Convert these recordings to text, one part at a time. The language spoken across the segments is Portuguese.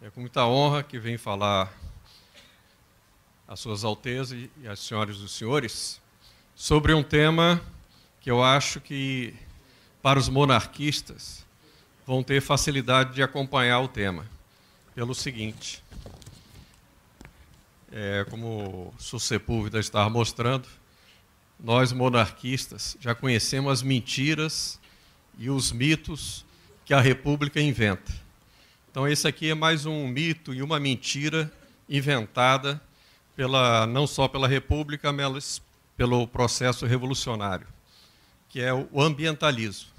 É com muita honra que venho falar às Suas Altezas e às senhoras e os senhores sobre um tema que eu acho que, para os monarquistas, vão ter facilidade de acompanhar o tema. Pelo seguinte, como o Sepúlveda estava mostrando, nós monarquistas já conhecemos as mentiras e os mitos que a República inventa. Então, esse aqui é mais um mito e uma mentira inventada não só pela República, mas pelo processo revolucionário, que é o ambientalismo.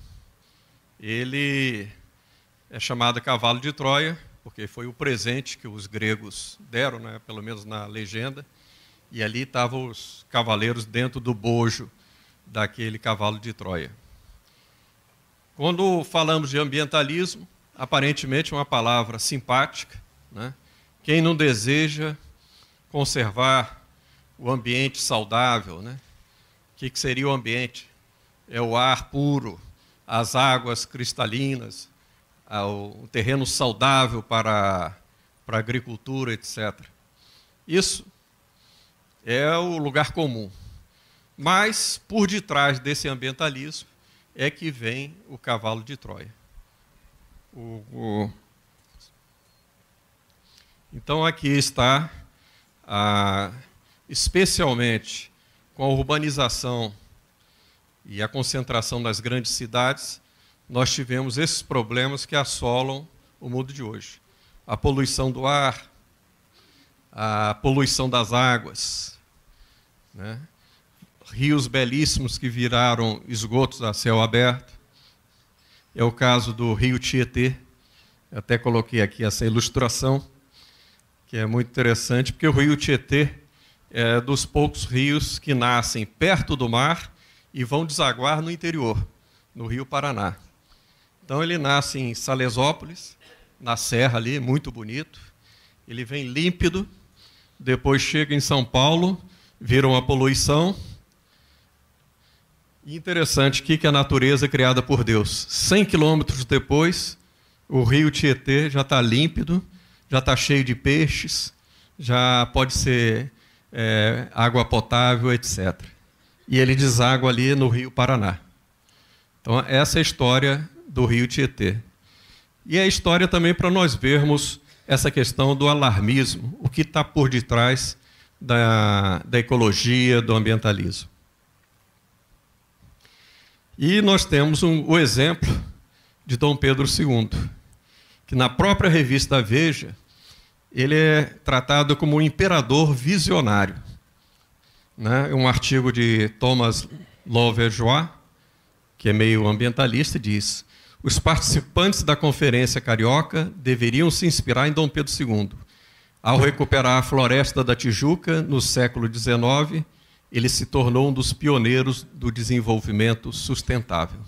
Ele é chamado cavalo de Troia, porque foi o presente que os gregos deram, né, pelo menos na legenda, e ali estavam os cavaleiros dentro do bojo daquele cavalo de Troia. Quando falamos de ambientalismo, aparentemente uma palavra simpática, né? Quem não deseja conservar o ambiente saudável, né? O que seria o ambiente? É o ar puro, as águas cristalinas, o terreno saudável para a agricultura, etc. Isso é o lugar comum. Mas, por detrás desse ambientalismo, é que vem o cavalo de Troia. Então, aqui está, especialmente com a urbanização e a concentração das grandes cidades, nós tivemos esses problemas que assolam o mundo de hoje. A poluição do ar, a poluição das águas, né? Rios belíssimos que viraram esgotos a céu aberto. É o caso do Rio Tietê. Eu até coloquei aqui essa ilustração, que é muito interessante, porque o Rio Tietê é dos poucos rios que nascem perto do mar e vão desaguar no interior, no Rio Paraná. Então, ele nasce em Salesópolis, na serra ali, muito bonito. Ele vem límpido, depois chega em São Paulo, vira uma poluição. E interessante que a natureza é criada por Deus. 100 quilômetros depois, o rio Tietê já está límpido, já está cheio de peixes, já pode ser água potável, etc. E ele deságua ali no Rio Paraná. Então, essa é a história do rio Tietê. E é a história também para nós vermos essa questão do alarmismo, o que está por detrás da ecologia, do ambientalismo. E nós temos o exemplo de Dom Pedro II, que na própria revista Veja, ele é tratado como um imperador visionário. Né? Um artigo de Thomas Louverjois, que é meio ambientalista, diz: os participantes da Conferência Carioca deveriam se inspirar em Dom Pedro II. Ao recuperar a Floresta da Tijuca, no século XIX, ele se tornou um dos pioneiros do desenvolvimento sustentável.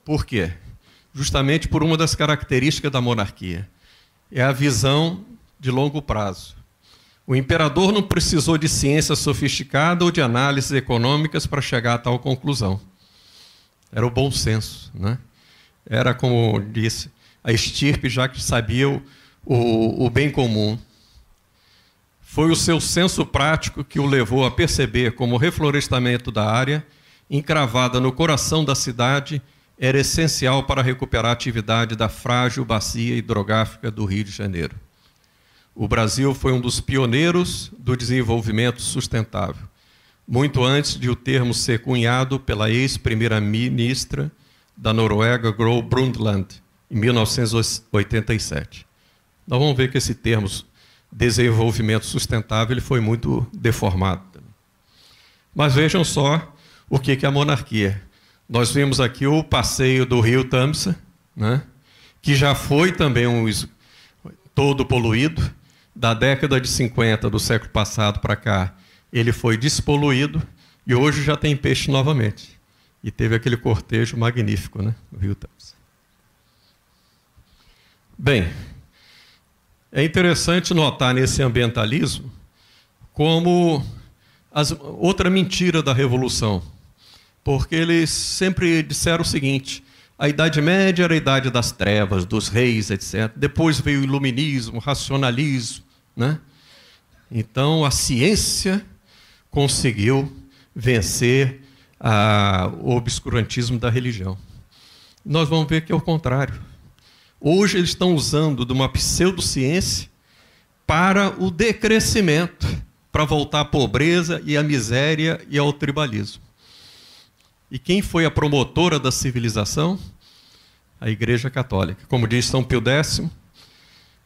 Por quê? Justamente por uma das características da monarquia. É a visão de longo prazo. O imperador não precisou de ciência sofisticada ou de análises econômicas para chegar a tal conclusão. Era o bom senso, né? Era, como disse, a estirpe já que sabia o bem comum. Foi o seu senso prático que o levou a perceber como o reflorestamento da área, encravada no coração da cidade, era essencial para recuperar a atividade da frágil bacia hidrográfica do Rio de Janeiro. O Brasil foi um dos pioneiros do desenvolvimento sustentável, muito antes de o termo ser cunhado pela ex-primeira-ministra da Noruega, Gro Brundtland, em 1987. Nós vamos ver que esse termo desenvolvimento sustentável ele foi muito deformado. Mas vejam só o que é a monarquia. Nós vimos aqui o passeio do rio Tamsa, né, que já foi também todo poluído. Da década de 50 do século passado para cá, ele foi despoluído e hoje já tem peixe novamente. E teve aquele cortejo magnífico, né, no rio Tamsa. Bem, é interessante notar nesse ambientalismo como outra mentira da Revolução, porque eles sempre disseram o seguinte: A Idade Média era a idade das trevas, dos reis, etc. Depois veio o iluminismo, o racionalismo, né? Então, a ciência conseguiu vencer o obscurantismo da religião. Nós vamos ver que é o contrário. Hoje eles estão usando de uma pseudociência para o decrescimento, para voltar à pobreza e à miséria e ao tribalismo. E quem foi a promotora da civilização? A Igreja Católica. Como diz São Pio X,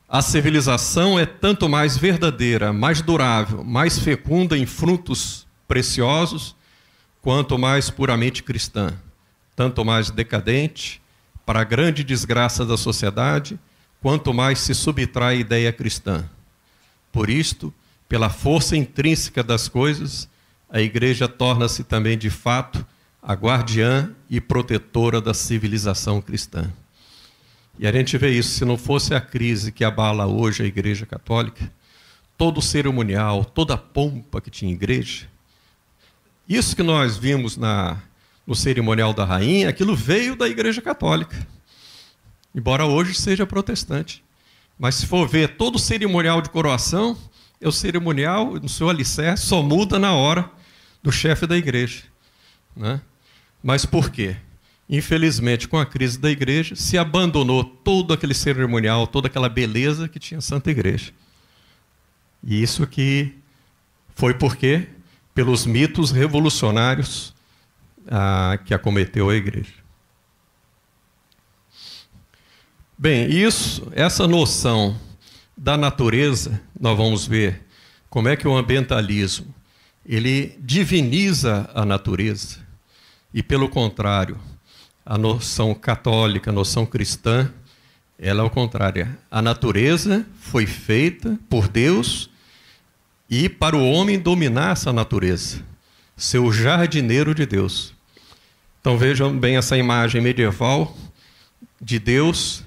a civilização é tanto mais verdadeira, mais durável, mais fecunda em frutos preciosos, quanto mais puramente cristã, tanto mais decadente, para a grande desgraça da sociedade, quanto mais se subtrai a ideia cristã. Por isto, pela força intrínseca das coisas, a Igreja torna-se também, de fato, a guardiã e protetora da civilização cristã. E a gente vê isso, se não fosse a crise que abala hoje a Igreja Católica, todo o cerimonial, toda a pompa que tinha igreja, isso que nós vimos no cerimonial da rainha, aquilo veio da Igreja Católica, embora hoje seja protestante. Mas se for ver todo o cerimonial de coroação, é o cerimonial, no seu alicerce, só muda na hora do chefe da igreja, né? Mas por quê? Infelizmente, com a crise da igreja, se abandonou todo aquele cerimonial, toda aquela beleza que tinha a Santa Igreja. E isso que foi por quê? Pelos mitos revolucionários que acometeu a igreja. Bem, essa noção da natureza, nós vamos ver como é que o ambientalismo, ele diviniza a natureza, e pelo contrário, a noção católica, a noção cristã, ela é o contrário. A natureza foi feita por Deus e para o homem dominar essa natureza, ser o jardineiro de Deus. Então vejam bem essa imagem medieval de Deus,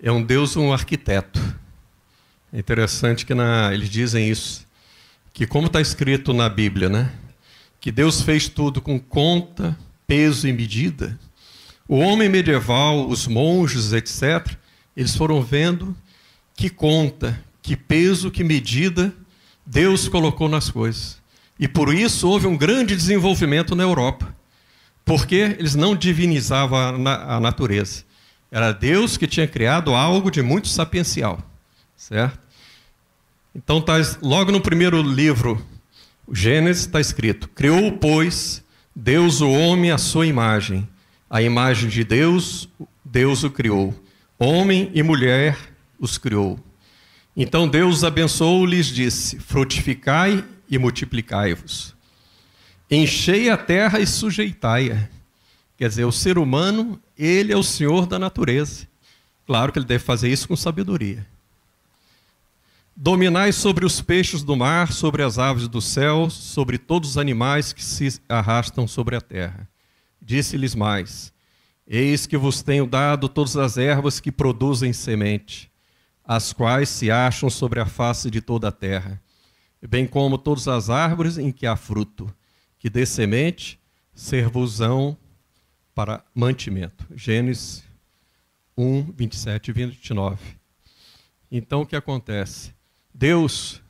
é um Deus, um arquiteto. É interessante que eles dizem isso, que como está escrito na Bíblia, né? Que Deus fez tudo com conta, peso e medida. O homem medieval, os monges, etc., eles foram vendo que conta, que peso, que medida Deus colocou nas coisas. E por isso houve um grande desenvolvimento na Europa, porque eles não divinizavam a natureza. Era Deus que tinha criado algo de muito sapiencial, certo? Então, logo no primeiro livro, o Gênesis, está escrito: criou, pois, Deus o homem à sua imagem. A imagem de Deus, Deus o criou. Homem e mulher os criou. Então Deus os abençoou e lhes disse: frutificai e multiplicai-vos. Enchei a terra e sujeitai-a. Quer dizer, o ser humano, ele é o senhor da natureza. Claro que ele deve fazer isso com sabedoria. Dominai sobre os peixes do mar, sobre as aves do céu, sobre todos os animais que se arrastam sobre a terra. Disse-lhes mais: eis que vos tenho dado todas as ervas que produzem semente, as quais se acham sobre a face de toda a terra, bem como todas as árvores em que há fruto, que dê semente, ser-vos-ão para mantimento. Gênesis 1, 27 e 29. Então o que acontece? Deus,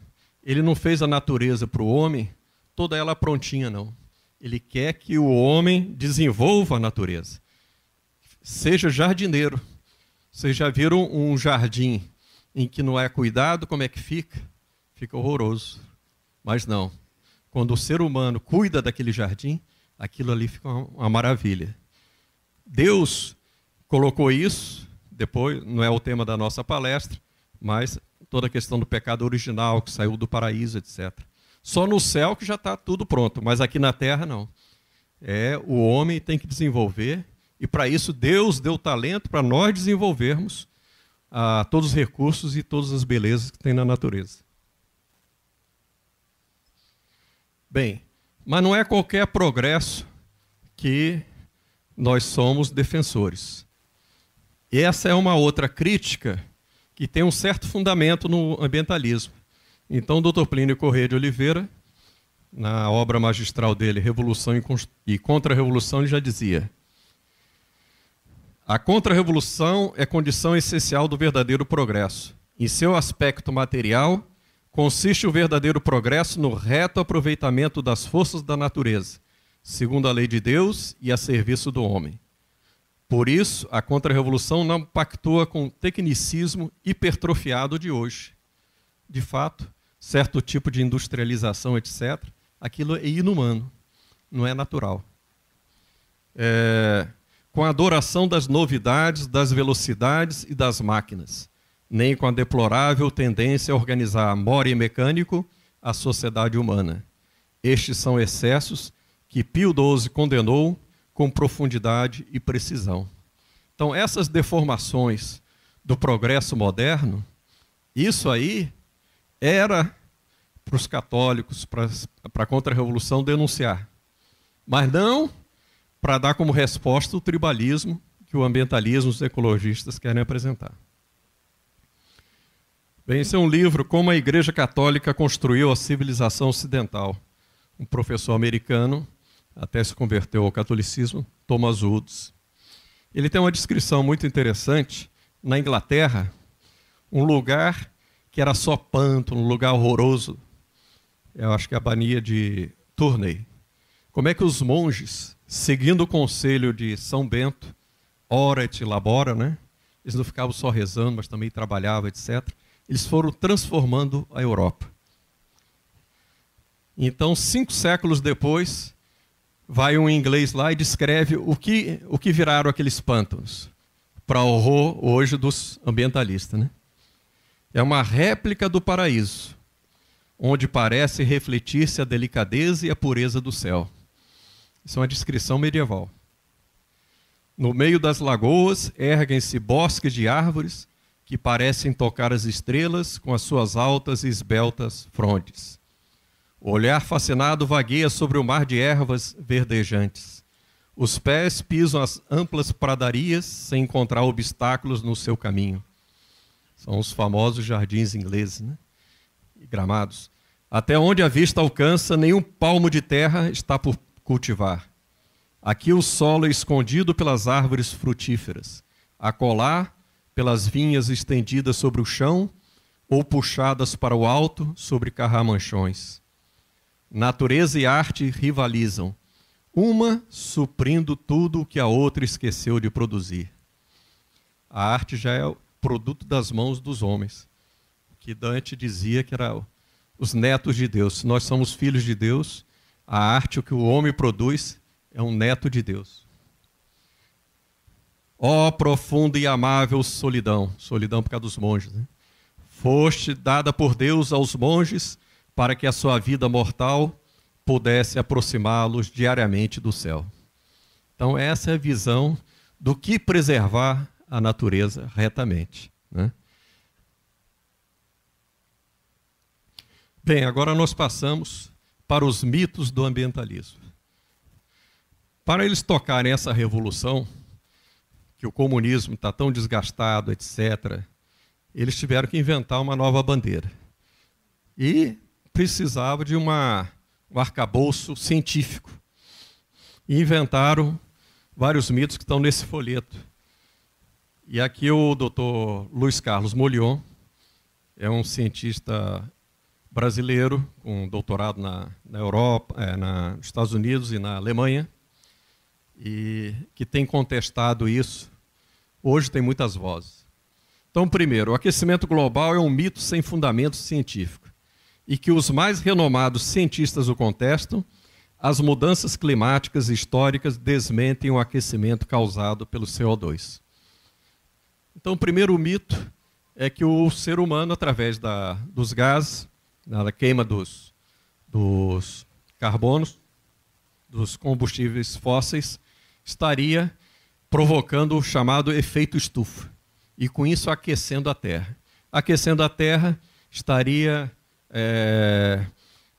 ele não fez a natureza para o homem toda ela prontinha, não. Ele quer que o homem desenvolva a natureza. Seja jardineiro. Vocês já viram um jardim em que não é cuidado, como é que fica? Fica horroroso. Mas não. Quando o ser humano cuida daquele jardim, aquilo ali fica uma maravilha. Deus colocou isso, depois, não é o tema da nossa palestra, mas toda a questão do pecado original, que saiu do paraíso, etc. Só no céu que já está tudo pronto, mas aqui na terra não. O homem tem que desenvolver, e para isso Deus deu talento para nós desenvolvermos todos os recursos e todas as belezas que tem na natureza. Bem, mas não é qualquer progresso que nós somos defensores. Essa é uma outra crítica que tem um certo fundamento no ambientalismo. Então, o Dr. Plínio Corrêa de Oliveira, na obra magistral dele, Revolução e Contra-Revolução, ele já dizia: A contra-revolução é condição essencial do verdadeiro progresso. Em seu aspecto material, consiste o verdadeiro progresso no reto aproveitamento das forças da natureza, segundo a lei de Deus e a serviço do homem. Por isso, a contra-revolução não pactua com o tecnicismo hipertrofiado de hoje. De fato, certo tipo de industrialização, etc., aquilo é inumano, não é natural. Com a adoração das novidades, das velocidades e das máquinas, nem com a deplorável tendência a organizar more mecânico a sociedade humana. Estes são excessos que Pio XII condenou com profundidade e precisão. Então, essas deformações do progresso moderno, isso aí era para os católicos, para a contra-revolução denunciar, mas não para dar como resposta o tribalismo que o ambientalismo e os ecologistas querem apresentar. Bem, esse é um livro, Como a Igreja Católica Construiu a Civilização Ocidental. Um professor americano, até se converteu ao catolicismo, Thomas Woods. Ele tem uma descrição muito interessante. Na Inglaterra, um lugar que era só pântano, um lugar horroroso, eu acho que é a Baía de Tournai. Como é que os monges, seguindo o conselho de São Bento, ora et labora, né? Eles não ficavam só rezando, mas também trabalhavam, etc. Eles foram transformando a Europa. Então, 5 séculos depois, vai um inglês lá e descreve o que viraram aqueles pântanos, para horror hoje dos ambientalistas, né? É uma réplica do paraíso, onde parece refletir-se a delicadeza e a pureza do céu. Isso é uma descrição medieval. No meio das lagoas, erguem-se bosques de árvores que parecem tocar as estrelas com as suas altas e esbeltas frondes. O olhar fascinado vagueia sobre o mar de ervas verdejantes. Os pés pisam as amplas pradarias sem encontrar obstáculos no seu caminho. São os famosos jardins ingleses, né? E gramados. Até onde a vista alcança, nenhum palmo de terra está por cultivar. Aqui o solo é escondido pelas árvores frutíferas. Acolá, pelas vinhas estendidas sobre o chão ou puxadas para o alto sobre carramanchões. Natureza e arte rivalizam, uma suprindo tudo o que a outra esqueceu de produzir. A arte já é o produto das mãos dos homens, que Dante dizia que era os netos de Deus. Se nós somos filhos de Deus, a arte, o que o homem produz, é um neto de Deus. Ó profunda e amável solidão, solidão por causa dos monges, né? Foste dada por Deus aos monges para que a sua vida mortal pudesse aproximá-los diariamente do céu. Então essa é a visão do que preservar a natureza retamente, né? Bem, agora nós passamos para os mitos do ambientalismo. Para eles tocarem essa revolução, que o comunismo está tão desgastado, etc., eles tiveram que inventar uma nova bandeira. E precisava de um arcabouço científico. E inventaram vários mitos que estão nesse folheto. E aqui o Dr. Luiz Carlos Molion é um cientista brasileiro com doutorado na Europa, nos Estados Unidos e na Alemanha, e que tem contestado isso. Hoje tem muitas vozes. Então, primeiro, o aquecimento global é um mito sem fundamento científico, e que os mais renomados cientistas o contestam. As mudanças climáticas históricas desmentem o aquecimento causado pelo CO2. Então, o primeiro mito é que o ser humano, através dos gases, da queima dos carbonos, dos combustíveis fósseis, estaria provocando o chamado efeito estufa, e com isso aquecendo a Terra. Aquecendo a Terra, estaria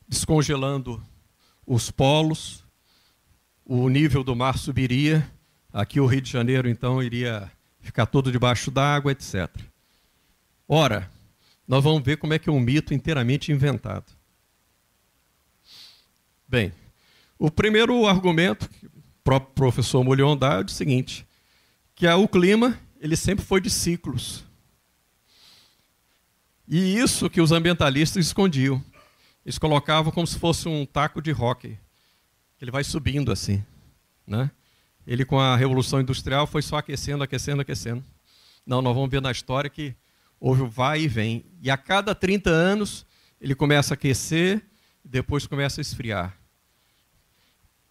descongelando os polos, o nível do mar subiria, aqui o Rio de Janeiro, então, iria ficar todo debaixo d'água, etc. Ora, nós vamos ver como é que é um mito inteiramente inventado. Bem, o primeiro argumento que o próprio professor Molion dá é o seguinte, que o clima ele sempre foi de ciclos. E isso que os ambientalistas escondiam. Eles colocavam como se fosse um taco de hóquei. Ele vai subindo assim, né? Ele, com a Revolução Industrial, foi só aquecendo, aquecendo, aquecendo. Não, nós vamos ver na história que houve o vai e vem. E a cada 30 anos, ele começa a aquecer e depois começa a esfriar.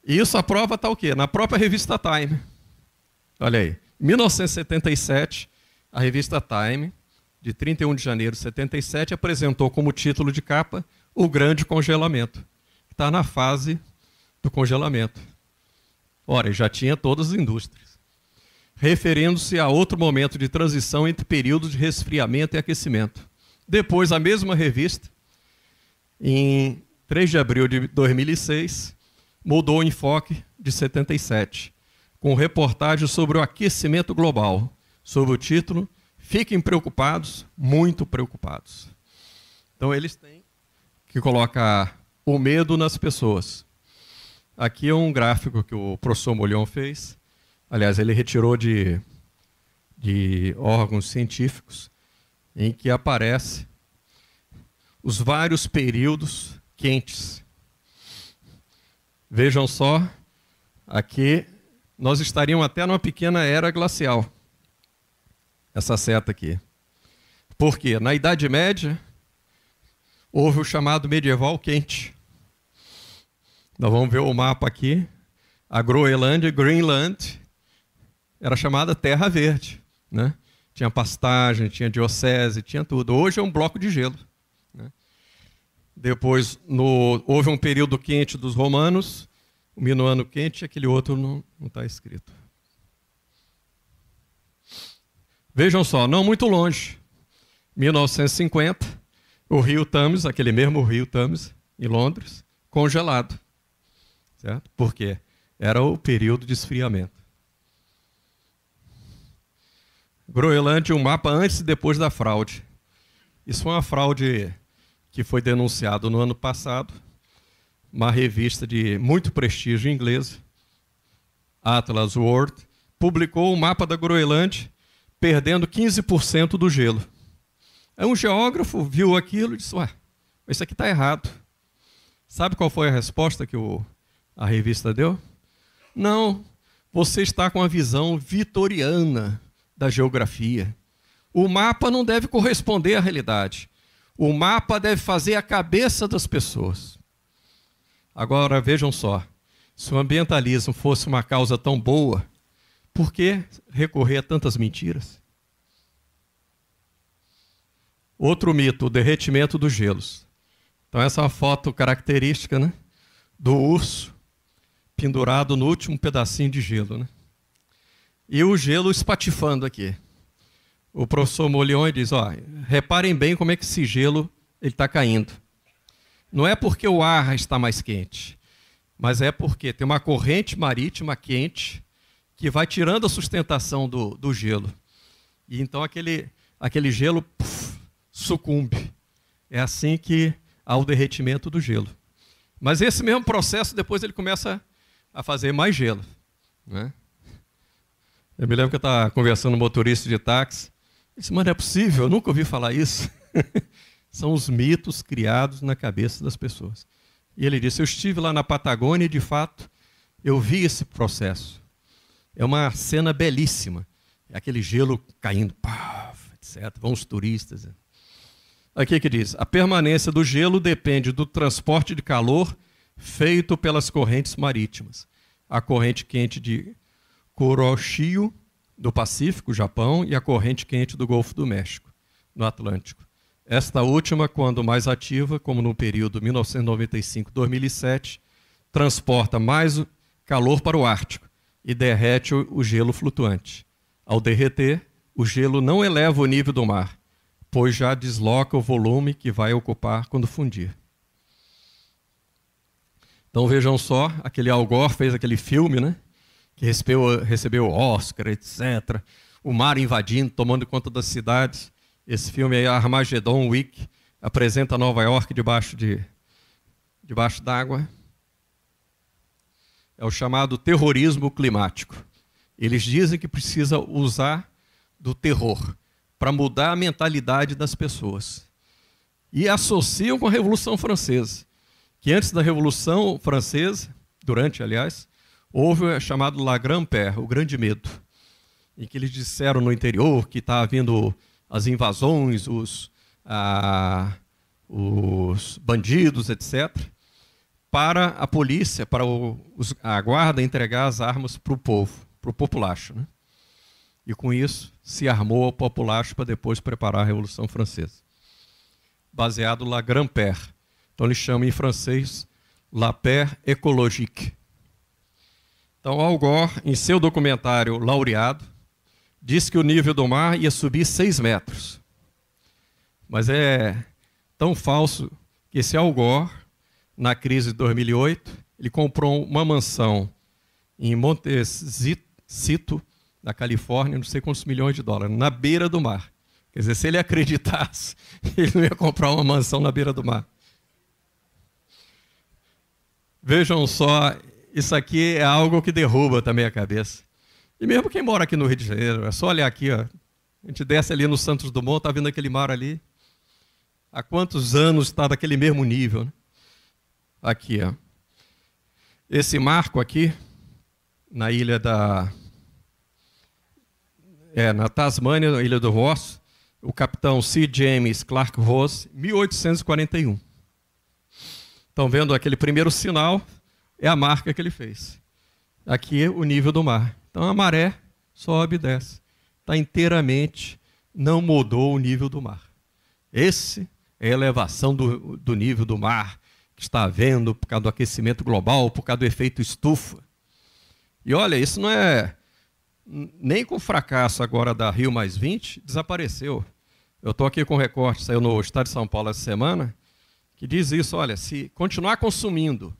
E isso a prova está o quê? Na própria revista Time. Olha aí. Em 1977, a revista Time, de 31 de janeiro de 77, apresentou como título de capa o Grande Congelamento. Está na fase do congelamento. Ora, já tinha todas as indústrias. Referindo-se a outro momento de transição entre períodos de resfriamento e aquecimento. Depois, a mesma revista, em 3 de abril de 2006, mudou o enfoque de 77, com reportagem sobre o aquecimento global, sob o título Fiquem preocupados, muito preocupados. Então, eles têm que colocar o medo nas pessoas. Aqui é um gráfico que o professor Molion fez. Aliás, ele retirou de órgãos científicos, em que aparece os vários períodos quentes. Vejam só, aqui nós estaríamos até numa pequena era glacial. Essa seta aqui. Por quê? Na Idade Média, houve o chamado medieval quente. Nós vamos ver o mapa aqui. A Groenlândia, Greenland, era chamada Terra Verde, né? Tinha pastagem, tinha diocese, tinha tudo. Hoje é um bloco de gelo, né? Depois, houve um período quente dos romanos, o minuano quente, aquele outro não está escrito. Vejam só, não muito longe, 1950, o rio Thames, aquele mesmo rio Thames, em Londres, congelado. Certo? Por quê? Era o período de esfriamento. Groenlândia, um mapa antes e depois da fraude. Isso foi uma fraude que foi denunciada no ano passado. Uma revista de muito prestígio inglesa, Atlas World, publicou o mapa da Groenlândia perdendo 15% do gelo. Aí um geógrafo viu aquilo e disse, ué, isso aqui está errado. Sabe qual foi a resposta que a revista deu? Não, você está com a visão vitoriana da geografia. O mapa não deve corresponder à realidade. O mapa deve fazer a cabeça das pessoas. Agora, vejam só, se o ambientalismo fosse uma causa tão boa, por que recorrer a tantas mentiras? Outro mito, o derretimento dos gelos. Então, essa é uma foto característica, né, do urso pendurado no último pedacinho de gelo, né? E o gelo espatifando aqui. O professor Molion diz, ó, reparem bem como é que esse gelo está caindo. Não é porque o ar está mais quente, mas é porque tem uma corrente marítima quente que vai tirando a sustentação do gelo. E então aquele gelo sucumbe. É assim que há o derretimento do gelo. Mas esse mesmo processo, depois ele começa a fazer mais gelo, né? Eu me lembro que eu estava conversando com um motorista de táxi. Ele disse, mas não é possível, eu nunca ouvi falar isso. São os mitos criados na cabeça das pessoas. E ele disse, eu estive lá na Patagônia e, de fato, eu vi esse processo. É uma cena belíssima. É aquele gelo caindo, paf, etc. Vão os turistas. Aqui que diz, a permanência do gelo depende do transporte de calor feito pelas correntes marítimas. A corrente quente de Kuroshio, do Pacífico, Japão, e a corrente quente do Golfo do México, no Atlântico. Esta última, quando mais ativa, como no período 1995-2007, transporta mais calor para o Ártico e derrete o gelo flutuante. Ao derreter, o gelo não eleva o nível do mar, pois já desloca o volume que vai ocupar quando fundir. Então vejam só, aquele Al Gore fez aquele filme, né, que recebeu Oscar, etc. O mar invadindo, tomando conta das cidades. Esse filme aí, Armageddon Week, apresenta Nova York debaixo d'água. É o chamado terrorismo climático. Eles dizem que precisa usar do terror para mudar a mentalidade das pessoas. E associam com a Revolução Francesa, que antes da Revolução Francesa, durante, aliás, houve o chamado La Grand-Peur, o Grande Medo, em que eles disseram no interior que está havendo as invasões, os bandidos, etc., para a polícia, para a guarda entregar as armas para o povo, para o populacho, né? E com isso se armou o populacho para depois preparar a Revolução Francesa. Baseado La Grand-Peur. Então eles chamam em francês La Peur écologique. Então Al Gore, em seu documentário Laureado, disse que o nível do mar ia subir 6 metros. Mas é tão falso que esse Al Gore, na crise de 2008, ele comprou uma mansão em Montecito, na Califórnia, não sei quantos milhões de dólares, na beira do mar. Quer dizer, se ele acreditasse, ele não ia comprar uma mansão na beira do mar. Vejam só, isso aqui é algo que derruba também a cabeça. E mesmo quem mora aqui no Rio de Janeiro, é só olhar aqui, ó. A gente desce ali no Santos Dumont, está vendo aquele mar ali. Há quantos anos está daquele mesmo nível, né? Aqui, ó. Esse marco aqui, na ilha na Tasmânia, na ilha do Ross, o capitão C. James Clark Ross, 1841. Estão vendo aquele primeiro sinal? É a marca que ele fez. Aqui é o nível do mar. Então a maré sobe e desce. Está inteiramente, não mudou o nível do mar. Esse é a elevação do nível do mar que está havendo por causa do aquecimento global, por causa do efeito estufa. E olha, isso não é... Nem com o fracasso agora da Rio+20, desapareceu. Eu estou aqui com um recorte, saiu no Estado de São Paulo essa semana, que diz isso, olha, se continuar consumindo,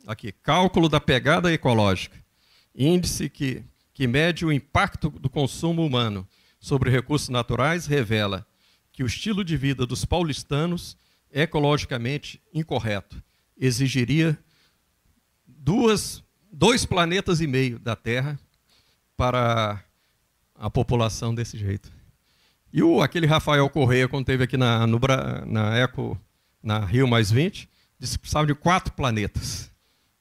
aqui, cálculo da pegada ecológica, índice que mede o impacto do consumo humano sobre recursos naturais, revela que o estilo de vida dos paulistanos é ecologicamente incorreto. Exigiria 2,5 planetas da Terra para a população desse jeito. E aquele Rafael Correia, quando esteve aqui na Rio+20, disse que precisava de 4 planetas.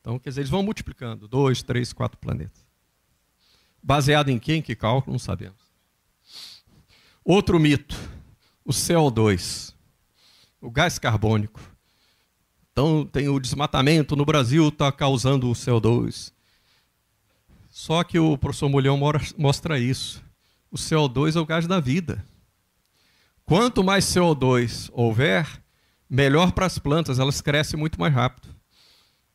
Então, quer dizer, eles vão multiplicando, 2, 3, 4 planetas. Baseado em quem? Que cálculo? Não sabemos. Outro mito, o CO2, o gás carbônico. Então, tem o desmatamento no Brasil, está causando o CO2. Só que o professor Mulhão mostra isso. O CO2 é o gás da vida. Quanto mais CO2 houver, melhor para as plantas, elas crescem muito mais rápido.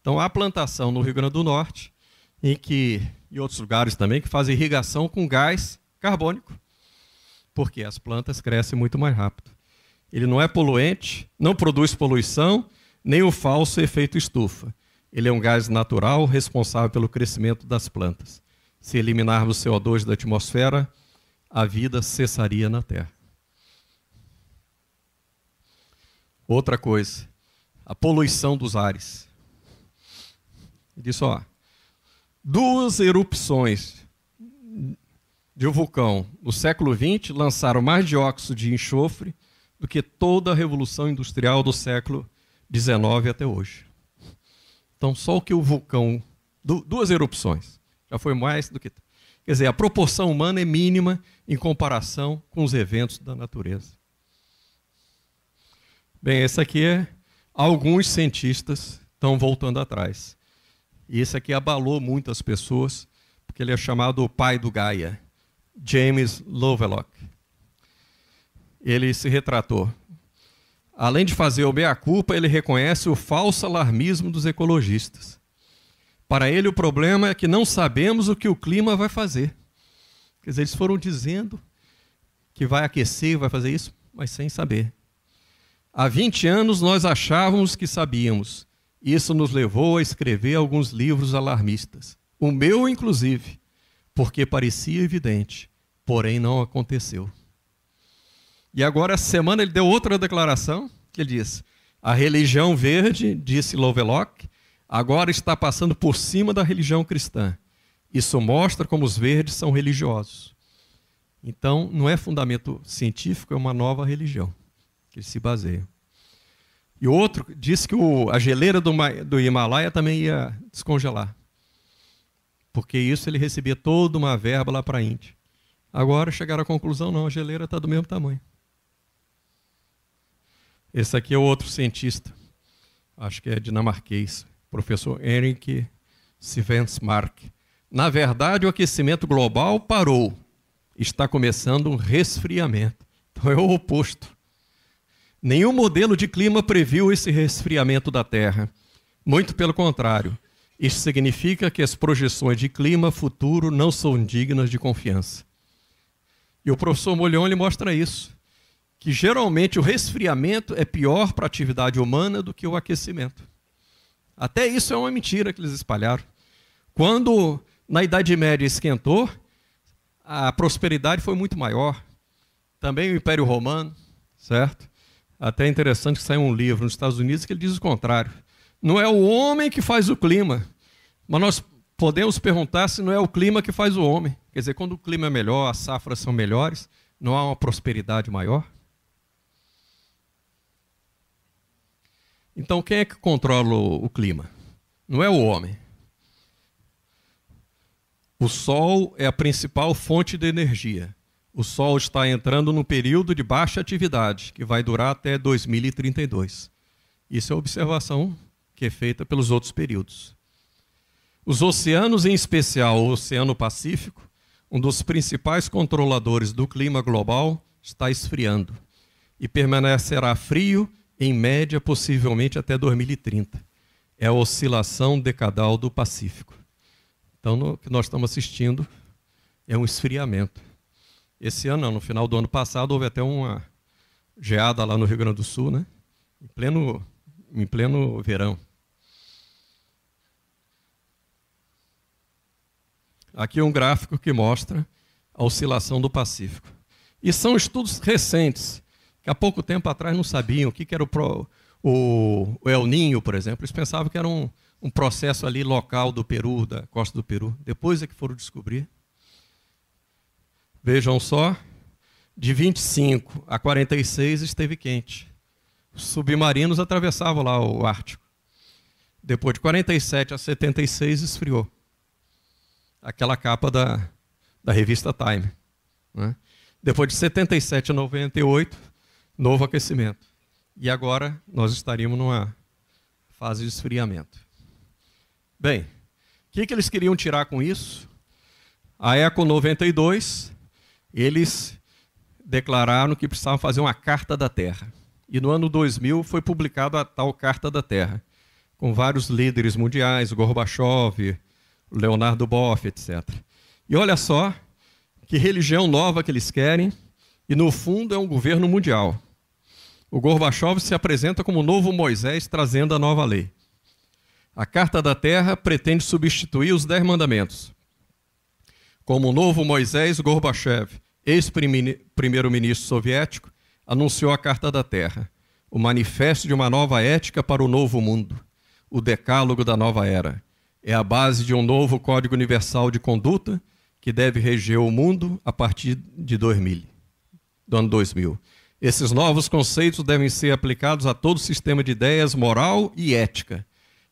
Então, há plantação no Rio Grande do Norte, e outros lugares também, que fazem irrigação com gás carbônico, porque as plantas crescem muito mais rápido. Ele não é poluente, não produz poluição, nem o falso efeito estufa. Ele é um gás natural responsável pelo crescimento das plantas. Se eliminarmos o CO2 da atmosfera, a vida cessaria na Terra. Outra coisa, a poluição dos ares. Ele disse, 2 erupções de um vulcão no século XX lançaram mais dióxido de enxofre do que toda a revolução industrial do século XIX até hoje. Então, só o que o vulcão... 2 erupções. Já foi mais do que... Quer dizer, a proporção humana é mínima em comparação com os eventos da natureza. Bem, esse aqui alguns cientistas estão voltando atrás. E esse aqui abalou muitas pessoas, porque ele é chamado o pai do Gaia, James Lovelock. Ele se retratou. Além de fazer o meia-culpa, ele reconhece o falso alarmismo dos ecologistas. Para ele, o problema é que não sabemos o que o clima vai fazer. Quer dizer, eles foram dizendo que vai aquecer, vai fazer isso, mas sem saber. Há 20 anos nós achávamos que sabíamos. Isso nos levou a escrever alguns livros alarmistas. O meu, inclusive, porque parecia evidente, porém não aconteceu. E agora, essa semana, ele deu outra declaração, que ele diz: a religião verde, disse Lovelock, agora está passando por cima da religião cristã. Isso mostra como os verdes são religiosos. Então, não é fundamento científico, é uma nova religião que eles se baseiam. E outro disse que a geleira do Himalaia também ia descongelar. Porque isso ele recebia toda uma verba lá para a Índia. Agora chegaram à conclusão, não, a geleira está do mesmo tamanho. Esse aqui é o outro cientista, acho que é dinamarquês, professor Henrik Svensmark. Na verdade, o aquecimento global parou. Está começando um resfriamento. Então é o oposto. Nenhum modelo de clima previu esse resfriamento da Terra. Muito pelo contrário. Isso significa que as projeções de clima futuro não são dignas de confiança. E o professor Molhon ele mostra isso, que geralmente o resfriamento é pior para a atividade humana do que o aquecimento. Até isso é uma mentira que eles espalharam. Quando na Idade Média esquentou, a prosperidade foi muito maior. Também o Império Romano, certo? Até é interessante que saiu um livro nos Estados Unidos que ele diz o contrário. Não é o homem que faz o clima, mas nós podemos perguntar se não é o clima que faz o homem. Quer dizer, quando o clima é melhor, as safras são melhores, não há uma prosperidade maior? Então, quem é que controla o clima? Não é o homem. O Sol é a principal fonte de energia. O Sol está entrando num período de baixa atividade, que vai durar até 2032. Isso é observação que é feita pelos outros períodos. Os oceanos, em especial o Oceano Pacífico, um dos principais controladores do clima global, está esfriando e permanecerá frio, em média, possivelmente até 2030. É a oscilação decadal do Pacífico. Então, o que nós estamos assistindo é um esfriamento. Esse ano, não, no final do ano passado, houve até uma geada lá no Rio Grande do Sul, né? Em pleno verão. Aqui um gráfico que mostra a oscilação do Pacífico. E são estudos recentes, que há pouco tempo atrás não sabiam o que era o El Niño, por exemplo. Eles pensavam que era um processo ali local do Peru, da costa do Peru. Depois é que foram descobrir. Vejam só, de 25 a 46 esteve quente. Os submarinos atravessavam lá o Ártico. Depois de 47 a 76 esfriou. Aquela capa da revista Time. Né? Depois de 77 a 98, novo aquecimento. E agora nós estaríamos numa fase de esfriamento. Bem, o que eles queriam tirar com isso? A Eco 92, eles declararam que precisavam fazer uma Carta da Terra. E no ano 2000 foi publicada a tal Carta da Terra, com vários líderes mundiais, Gorbachev, Leonardo Boff, etc. E olha só que religião nova que eles querem, e no fundo é um governo mundial. O Gorbachev se apresenta como o novo Moisés trazendo a nova lei. A Carta da Terra pretende substituir os 10 mandamentos. Como o novo Moisés, Gorbachev, ex-primeiro-ministro soviético, anunciou a Carta da Terra, o manifesto de uma nova ética para o novo mundo, o decálogo da nova era. É a base de um novo Código Universal de Conduta que deve reger o mundo a partir de do ano 2000. Esses novos conceitos devem ser aplicados a todo o sistema de ideias moral e ética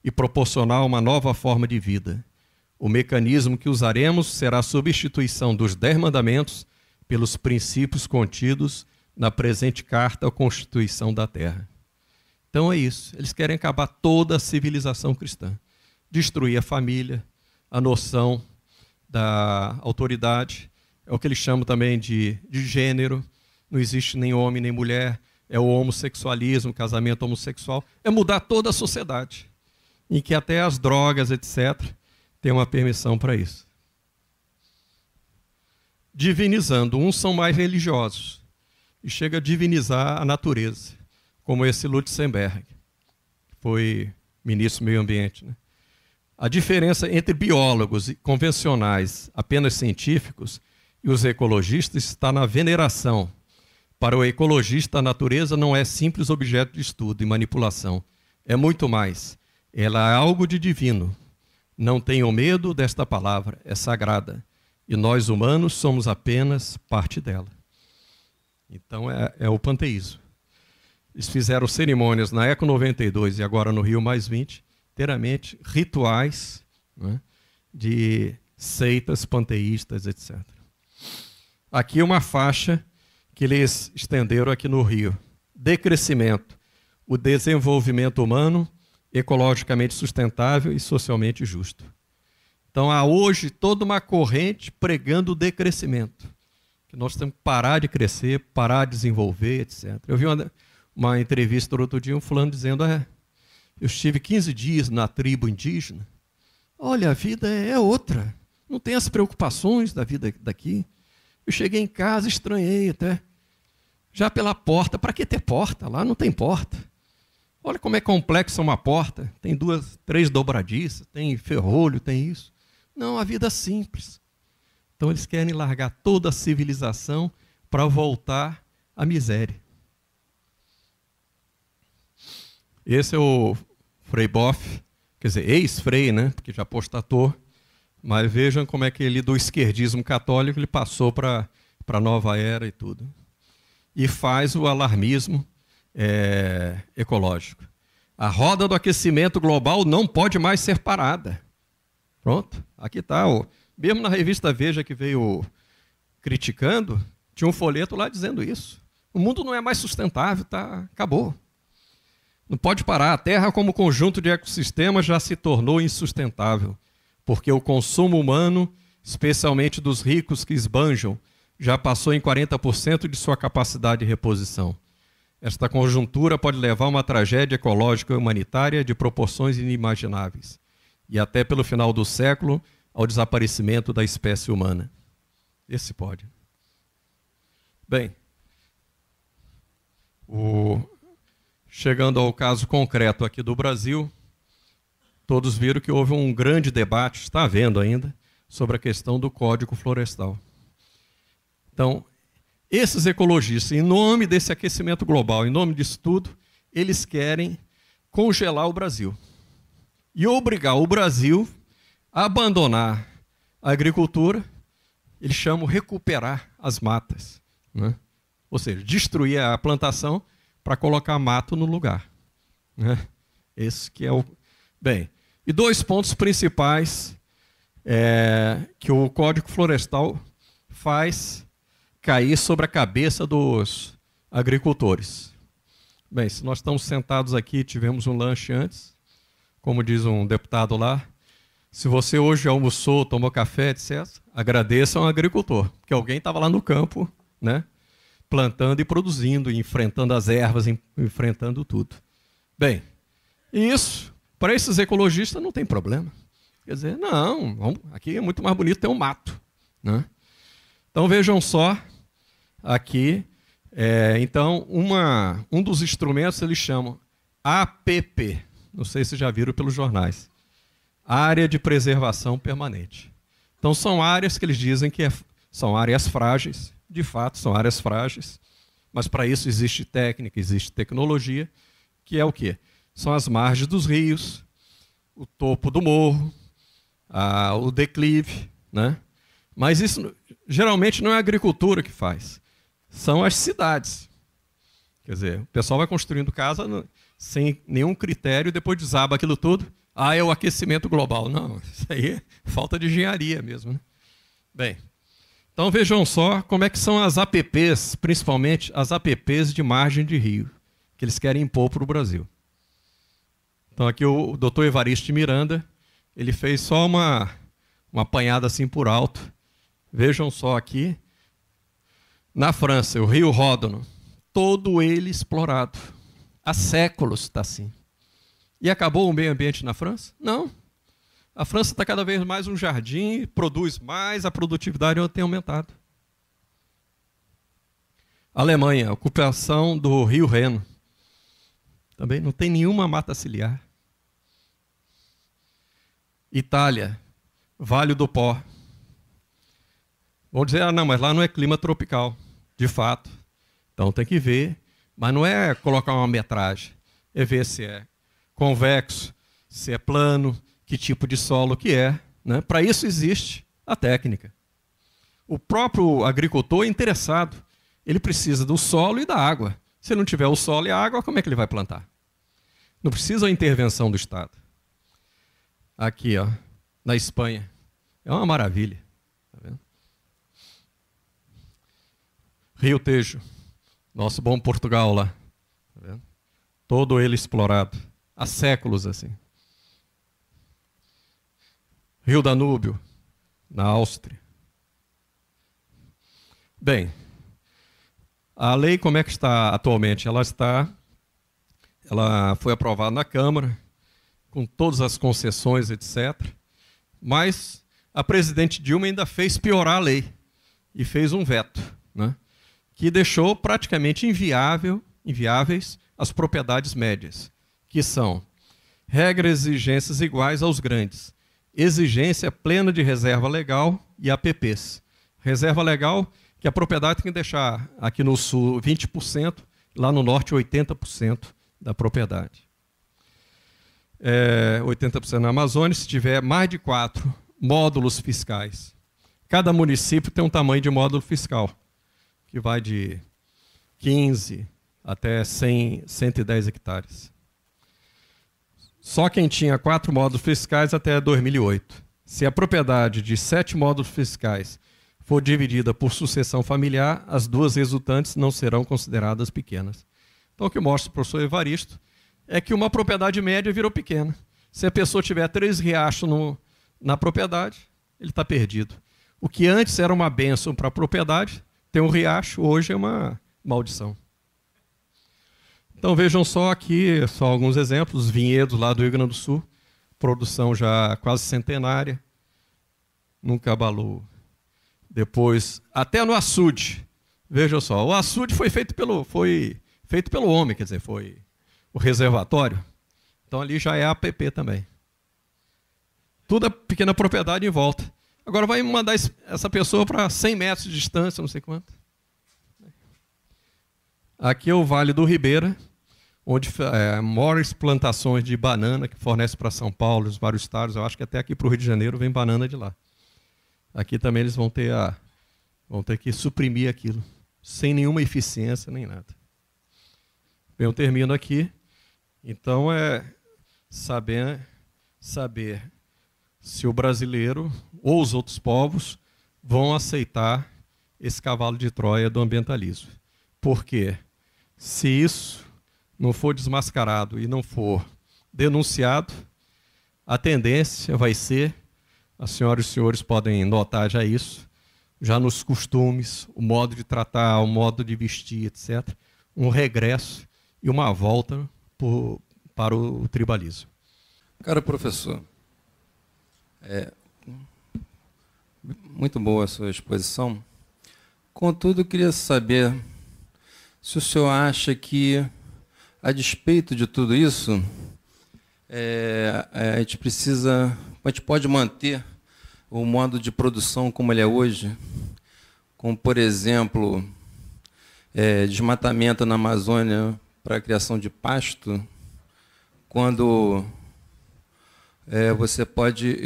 e proporcionar uma nova forma de vida. O mecanismo que usaremos será a substituição dos 10 mandamentos pelos princípios contidos na presente Carta à Constituição da Terra. Então é isso. Eles querem acabar toda a civilização cristã. Destruir a família, a noção da autoridade, é o que eles chamam também de gênero. Não existe nem homem nem mulher, é o homossexualismo, casamento homossexual. É mudar toda a sociedade, em que até as drogas, etc., tem uma permissão para isso. Divinizando. Uns são mais religiosos e chega a divinizar a natureza, como esse Lutzenberg, que foi ministro do Meio Ambiente. Né? A diferença entre biólogos convencionais, apenas científicos, e os ecologistas está na veneração. Para o ecologista, a natureza não é simples objeto de estudo e manipulação. É muito mais. Ela é algo de divino. Não tenham medo desta palavra, é sagrada. E nós, humanos, somos apenas parte dela. Então, é o panteísmo. Eles fizeram cerimônias na Eco 92 e agora no Rio +20, inteiramente rituais, né, de seitas panteístas, etc. Aqui uma faixa que eles estenderam aqui no Rio. Decrescimento, o desenvolvimento humano, ecologicamente sustentável e socialmente justo. Então há hoje toda uma corrente pregando o decrescimento, que nós temos que parar de crescer, parar de desenvolver, etc. Eu vi uma entrevista do outro dia, um fulano dizendo, eu estive 15 dias na tribo indígena, olha, a vida é outra, não tem as preocupações da vida daqui. Eu cheguei em casa, estranhei até, já pela porta, para que ter porta? Lá não tem porta. Olha como é complexa uma porta, tem 2, 3 dobradiças, tem ferrolho, tem isso. Não, a vida é simples. Então eles querem largar toda a civilização para voltar à miséria. Esse é o Frei Boff, quer dizer, ex-frei, né? Porque já apostatou. Mas vejam como é que ele, do esquerdismo católico, ele passou para a nova era e tudo. E faz o alarmismo ecológico. A roda do aquecimento global não pode mais ser parada. Pronto, aqui está. Mesmo na revista Veja, que veio criticando, tinha um folheto lá dizendo isso. O mundo não é mais sustentável, acabou. Não pode parar. A Terra, como conjunto de ecossistemas, já se tornou insustentável, porque o consumo humano, especialmente dos ricos que esbanjam, já passou em 40% de sua capacidade de reposição. Esta conjuntura pode levar a uma tragédia ecológica e humanitária de proporções inimagináveis, e até pelo final do século, ao desaparecimento da espécie humana. Esse pode. Bem, chegando ao caso concreto aqui do Brasil, todos viram que houve um grande debate, está havendo ainda, sobre a questão do Código Florestal. Então, esses ecologistas, em nome desse aquecimento global, em nome disso tudo, eles querem congelar o Brasil e obrigar o Brasil a abandonar a agricultura. Eles chamam recuperar as matas, né? Ou seja, destruir a plantação para colocar mato no lugar, né? Esse que é o... Bem, e 2 pontos principais que o Código Florestal faz cair sobre a cabeça dos agricultores. Bem, se nós estamos sentados aqui, tivemos um lanche antes, como diz um deputado lá, se você hoje almoçou, tomou café, etc., agradeça ao agricultor, porque alguém estava lá no campo, né, plantando e produzindo, enfrentando as ervas, enfrentando tudo. Bem, isso, para esses ecologistas, não tem problema. Quer dizer, não, aqui é muito mais bonito ter um mato, né? Então, vejam só, aqui, então, um dos instrumentos eles chamam APP, não sei se já viram pelos jornais, Área de Preservação Permanente. Então, são áreas que eles dizem que são áreas frágeis, de fato, são áreas frágeis, mas para isso existe técnica, existe tecnologia, que é o quê? São as margens dos rios, o topo do morro, o declive, né? Mas isso geralmente não é a agricultura que faz, são as cidades. Quer dizer, o pessoal vai construindo casa sem nenhum critério e depois desaba aquilo tudo. É o aquecimento global. Não, isso aí é falta de engenharia mesmo, né? Bem, então vejam só como é que são as APPs, principalmente as APPs de margem de rio, que eles querem impor para o Brasil. Então aqui o Dr. Evaristo Miranda, ele fez só uma apanhada assim por alto. Vejam só aqui, na França, o rio Ródano, todo ele explorado. Há séculos está assim. E acabou o meio ambiente na França? Não. A França está cada vez mais um jardim, produz mais, a produtividade tem aumentado. Alemanha, ocupação do rio Reno. Também não tem nenhuma mata ciliar. Itália, Vale do Pó. Vão dizer, não, mas lá não é clima tropical. De fato. Então tem que ver. Mas não é colocar uma metragem. É ver se é convexo, se é plano, que tipo de solo que é, né? Para isso existe a técnica. O próprio agricultor é interessado, ele precisa do solo e da água. Se não tiver o solo e a água, como é que ele vai plantar? Não precisa a intervenção do Estado. Aqui, ó, na Espanha. É uma maravilha. Tá vendo? Rio Tejo, nosso bom Portugal lá. Tá vendo? Todo ele explorado. Há séculos assim. Rio Danúbio, na Áustria. Bem, a lei como é que está atualmente? Ela foi aprovada na Câmara, com todas as concessões, etc. Mas a presidente Dilma ainda fez piorar a lei e fez um veto, né, que deixou praticamente inviáveis as propriedades médias, que são regras e exigências iguais aos grandes, exigência plena de reserva legal e APPs. Reserva legal, que a propriedade tem que deixar aqui no sul 20%, lá no norte 80% da propriedade. 80% na Amazônia, se tiver mais de 4 módulos fiscais. Cada município tem um tamanho de módulo fiscal, que vai de 15 até 100, 110 hectares. Só quem tinha 4 módulos fiscais até 2008. Se a propriedade de 7 módulos fiscais for dividida por sucessão familiar, as 2 resultantes não serão consideradas pequenas. Então, o que mostra o professor Evaristo é que uma propriedade média virou pequena. Se a pessoa tiver 3 riachos na propriedade, ele está perdido. O que antes era uma bênção para a propriedade, ter um riacho, hoje é uma maldição. Então, vejam só aqui, só alguns exemplos, os vinhedos lá do Rio Grande do Sul, produção já quase centenária, nunca abalou. Depois, até no açude, vejam só, o açude foi feito pelo homem, quer dizer, foi o reservatório. Então ali já é APP também. Tudo é pequena propriedade em volta. Agora vai mandar essa pessoa para 100 metros de distância, não sei quanto. Aqui é o Vale do Ribeira, onde maiores plantações de banana que fornece para São Paulo, os vários estados. Eu acho que até aqui para o Rio de Janeiro vem banana de lá. Aqui também eles vão ter que suprimir aquilo, sem nenhuma eficiência nem nada. Bem, eu termino aqui. Então, saber se o brasileiro ou os outros povos vão aceitar esse cavalo de Troia do ambientalismo. Porque se isso não for desmascarado e não for denunciado, a tendência vai ser, as senhoras e os senhores podem notar já isso, já nos costumes, o modo de tratar, o modo de vestir, etc., um regresso e uma volta para o tribalismo. Caro professor, muito boa a sua exposição. Contudo, eu queria saber se o senhor acha que, a despeito de tudo isso, a gente pode manter o modo de produção como ele é hoje, como, por exemplo, desmatamento na Amazônia para a criação de pasto, quando você pode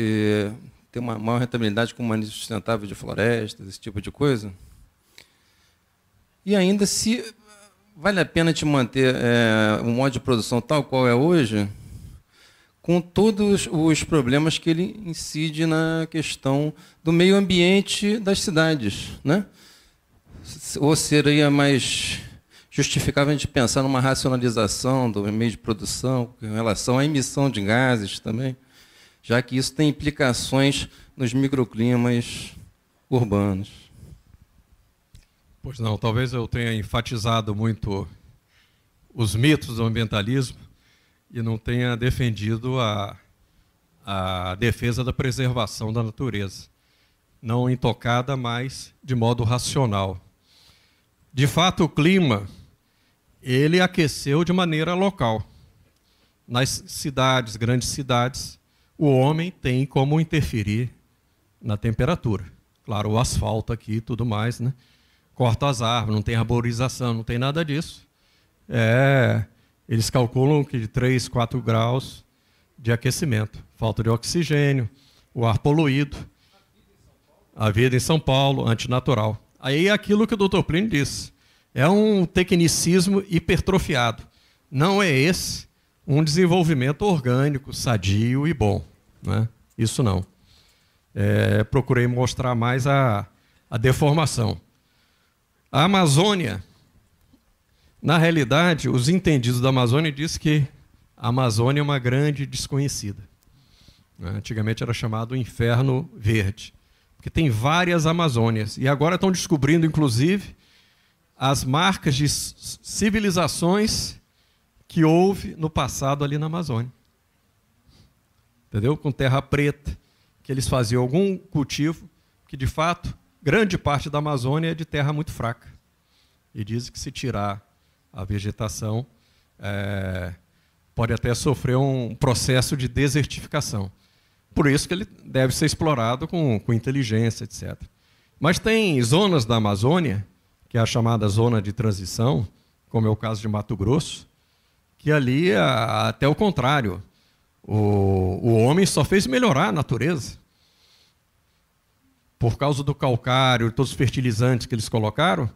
ter uma maior rentabilidade com manejo sustentável de florestas, esse tipo de coisa. E ainda se vale a pena te manter um modo de produção tal qual é hoje, com todos os problemas que ele incide na questão do meio ambiente das cidades, né? Ou seria mais justificável a gente pensar numa racionalização do meio de produção em relação à emissão de gases também, já que isso tem implicações nos microclimas urbanos. Pois não, talvez eu tenha enfatizado muito os mitos do ambientalismo e não tenha defendido a defesa da preservação da natureza, não intocada, mas de modo racional. De fato, o clima, ele aqueceu de maneira local. Nas cidades, grandes cidades, o homem tem como interferir na temperatura. Claro, o asfalto aqui e tudo mais, né? Corta as árvores, não tem arborização, não tem nada disso. Eles calculam que de 3, 4 graus de aquecimento, falta de oxigênio, o ar poluído, a vida em São Paulo, antinatural. Aí é aquilo que o Dr. Plínio disse, é um tecnicismo hipertrofiado. Não é esse um desenvolvimento orgânico, sadio e bom, né? Isso não. Procurei mostrar mais a deformação. A Amazônia, na realidade, os entendidos da Amazônia dizem que a Amazônia é uma grande desconhecida. Antigamente era chamado Inferno Verde, porque tem várias Amazônias. E agora estão descobrindo, inclusive, as marcas de civilizações que houve no passado ali na Amazônia. Entendeu? Com terra preta, que eles faziam algum cultivo, que de fato, grande parte da Amazônia é de terra muito fraca. E dizem que se tirar a vegetação, pode até sofrer um processo de desertificação. Por isso que ele deve ser explorado com inteligência, etc. Mas tem zonas da Amazônia, que é a chamada zona de transição, como é o caso de Mato Grosso, que ali é até o contrário. O homem só fez melhorar a natureza. Por causa do calcário, todos os fertilizantes que eles colocaram,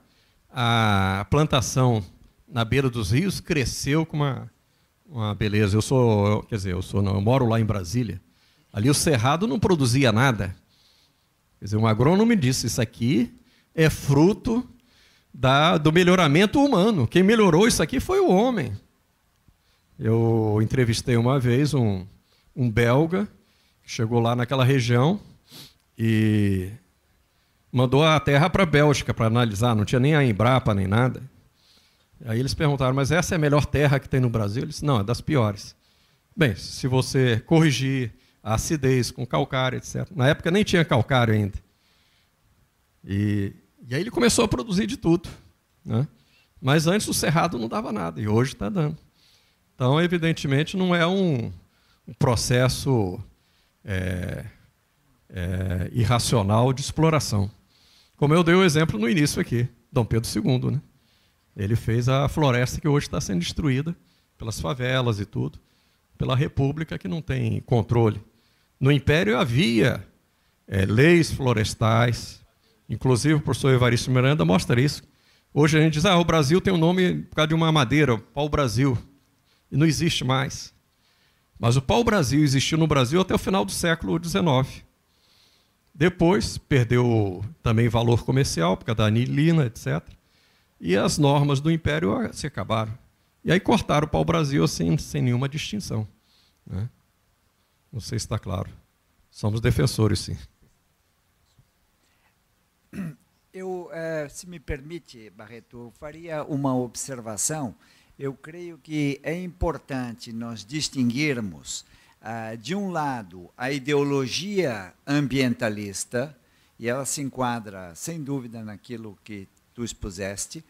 a plantação na beira dos rios cresceu com uma beleza. Eu moro lá em Brasília. Ali o cerrado não produzia nada. Quer dizer, um agrônomo me disse, isso aqui é fruto do melhoramento humano. Quem melhorou isso aqui foi o homem. Eu entrevistei uma vez um belga que chegou lá naquela região e mandou a terra para a Bélgica para analisar, não tinha nem a Embrapa nem nada. Aí eles perguntaram, mas essa é a melhor terra que tem no Brasil? Ele disse, não, é das piores. Bem, se você corrigir a acidez com calcário, etc. Na época nem tinha calcário ainda. E aí ele começou a produzir de tudo, né? Mas antes o cerrado não dava nada, e hoje está dando. Então, evidentemente, não é um processo irracional de exploração. Como eu dei o exemplo no início aqui, Dom Pedro II, né? Ele fez a floresta que hoje está sendo destruída pelas favelas e tudo, pela República que não tem controle. No Império havia leis florestais, inclusive o professor Evaristo Miranda mostra isso. Hoje a gente diz, o Brasil tem um nome por causa de uma madeira, pau-brasil. E não existe mais. Mas o pau-brasil existiu no Brasil até o final do século XIX. Depois, perdeu também valor comercial, por causa da anilina, etc. E as normas do Império se acabaram. E aí cortaram o pau-brasil assim, sem nenhuma distinção, né? Não sei se está claro. Somos defensores, sim. Se me permite, Barreto, eu faria uma observação. Eu creio que é importante nós distinguirmos, de um lado, a ideologia ambientalista, e ela se enquadra, sem dúvida, naquilo que tu expuseste,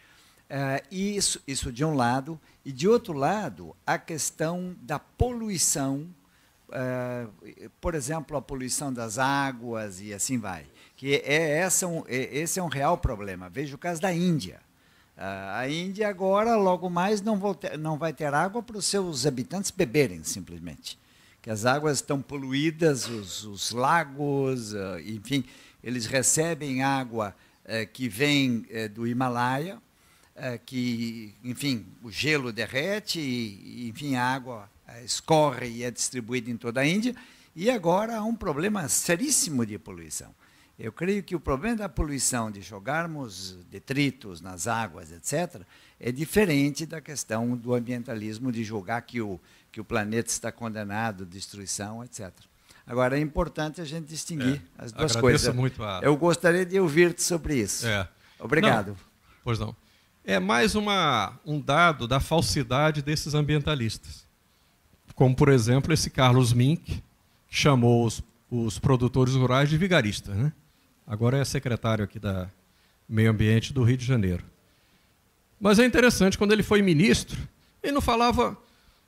isso de um lado, e de outro lado, a questão da poluição, por exemplo, a poluição das águas e assim vai, que esse é um real problema. Veja o caso da Índia. A Índia agora, logo mais, não vai ter água para os seus habitantes beberem, simplesmente. Que as águas estão poluídas, os lagos, enfim, eles recebem água que vem do Himalaia, que, enfim, o gelo derrete, e, enfim, a água escorre e é distribuída em toda a Índia, e agora há um problema seríssimo de poluição. Eu creio que o problema da poluição, de jogarmos detritos nas águas, etc., é diferente da questão do ambientalismo, de julgar que o planeta está condenado à destruição, etc. Agora, é importante a gente distinguir as duas coisas. Muito Eu gostaria de ouvir-te sobre isso. Obrigado. Não, pois não. É mais um dado da falsidade desses ambientalistas. Como, por exemplo, esse Carlos Mink, que chamou os produtores rurais de vigaristas, né? Agora é secretário aqui da Meio Ambiente do Rio de Janeiro. Mas é interessante, quando ele foi ministro, ele não falava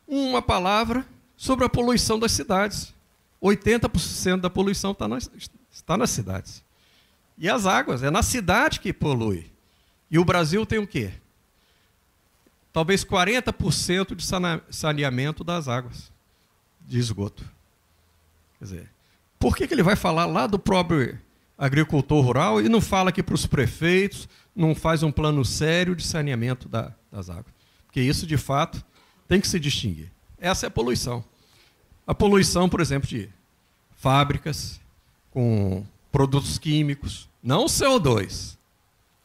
uma palavra sobre a poluição das cidades. 80% da poluição está nas cidades. E as águas, é na cidade que polui. E o Brasil tem o quê? Talvez 40% de saneamento das águas. de esgoto. Quer dizer, por que ele vai falar lá do próprio agricultor rural e não fala aqui para os prefeitos, não faz um plano sério de saneamento das águas? Porque isso, de fato, tem que se distinguir. Essa é a poluição. A poluição, por exemplo, de fábricas com produtos químicos, não CO2.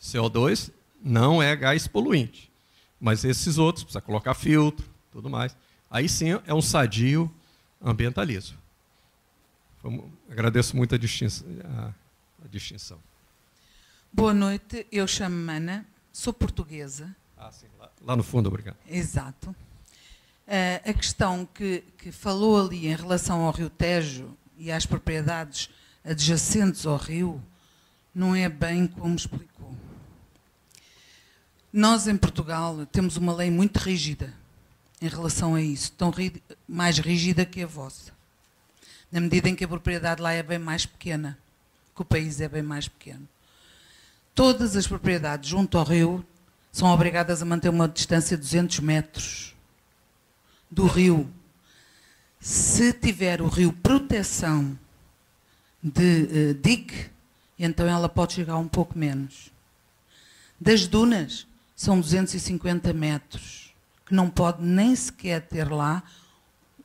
CO2 não é gás poluinte, mas esses outros, precisa colocar filtro, tudo mais. Aí sim é um sadio ambientalismo. Agradeço muito a distinção. Boa noite, eu chamo-me Ana, sou portuguesa. Sim, lá no fundo, obrigado. Exato. A questão que falou ali em relação ao Rio Tejo e às propriedades adjacentes ao rio, não é bem como explicou. Nós, em Portugal, temos uma lei muito rígida em relação a isso, mais rígida que a vossa, na medida em que a propriedade lá é bem mais pequena, que o país é bem mais pequeno. Todas as propriedades junto ao rio são obrigadas a manter uma distância de 200 metros do rio. Se tiver o rio proteção de dique, então ela pode chegar um pouco menos. Das dunas, são 250 metros, que não pode nem sequer ter lá